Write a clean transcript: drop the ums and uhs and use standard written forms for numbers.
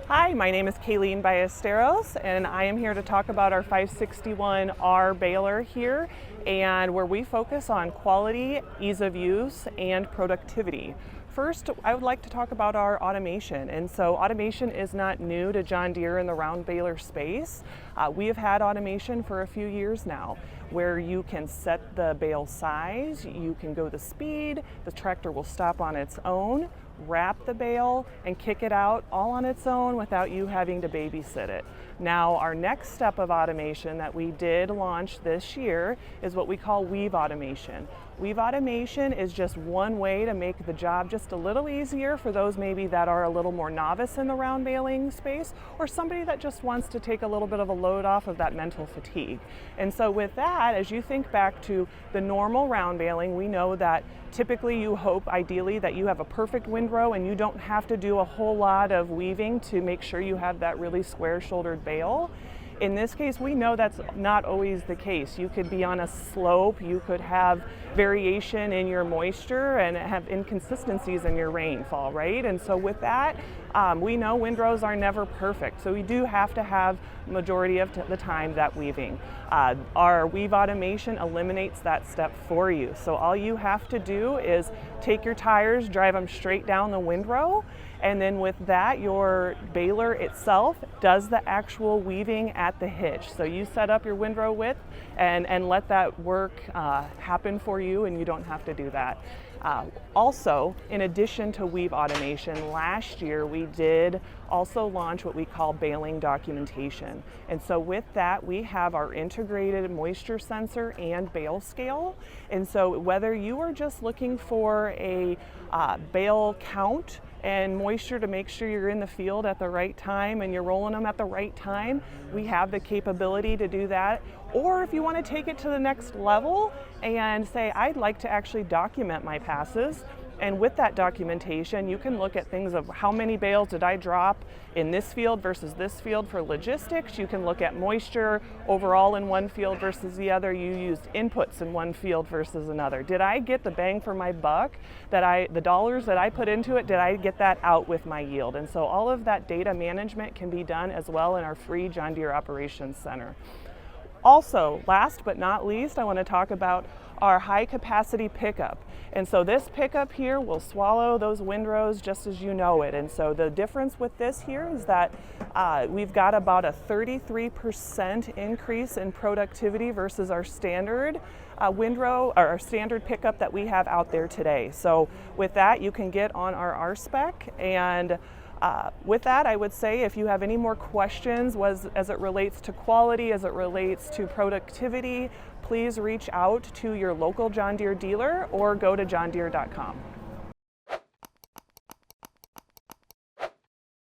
Hi, my name is Kaylene Ballesteros, and I am here to talk about our 561R baler here, and where we focus on quality, ease of use, and productivity. First, I would like to talk about our automation. And so automation is not new to John Deere in the round baler space. We have had automation for a few years now, where you can set the bale size, you can go the speed, the tractor will stop on its own, wrap the bale, and kick it out all on its own without you having to babysit it. Now, our next step of automation that we did launch this year is what we call weave automation. Weave automation is just one way to make the job just a little easier for those maybe that are a little more novice in the round baling space, or somebody that just wants to take a little bit of a load off of that mental fatigue. And so with that, as you think back to the normal round baling, we know that typically you hope ideally that you have a perfect windrow and you don't have to do a whole lot of weaving to make sure you have that really square shouldered bale. In this case, we know that's not always the case. You could be on a slope, you could have variation in your moisture and have inconsistencies in your rainfall, right? And so with that, we know windrows are never perfect. So we do have to have majority of the time that weaving. Our weave automation eliminates that step for you. So all you have to do is take your tires, drive them straight down the windrow, and then with that, your baler itself does the actual weaving at the hitch. So you set up your windrow width and let that work happen for you, and you don't have to do that. Also, in addition to weave automation, last year we did also launch what we call Baling Documentation. And so with that, we have our integrated moisture sensor and bale scale. And so whether you are just looking for a bale count and moisture to make sure you're in the field at the right time and you're rolling them at the right time, we have the capability to do that. Or if you want to take it to the next level and say, I'd like to actually document my passes, and with that documentation, you can look at things of how many bales did I drop in this field versus this field for logistics. You can look at moisture overall in one field versus the other. You used inputs in one field versus another. Did I get the bang for my buck? The dollars that I put into it, did I get that out with my yield? And so all of that data management can be done as well in our free John Deere Operations Center. Also, last but not least, I want to talk about our high capacity pickup. And so this pickup here will swallow those windrows just as you know it. And so the difference with this here is that we've got about a 33% increase in productivity versus our standard windrow, or our standard pickup that we have out there today. So with that, you can get on our R-spec, and with that, I would say if you have any more questions as it relates to quality, as it relates to productivity, please reach out to your local John Deere dealer or go to johndeere.com.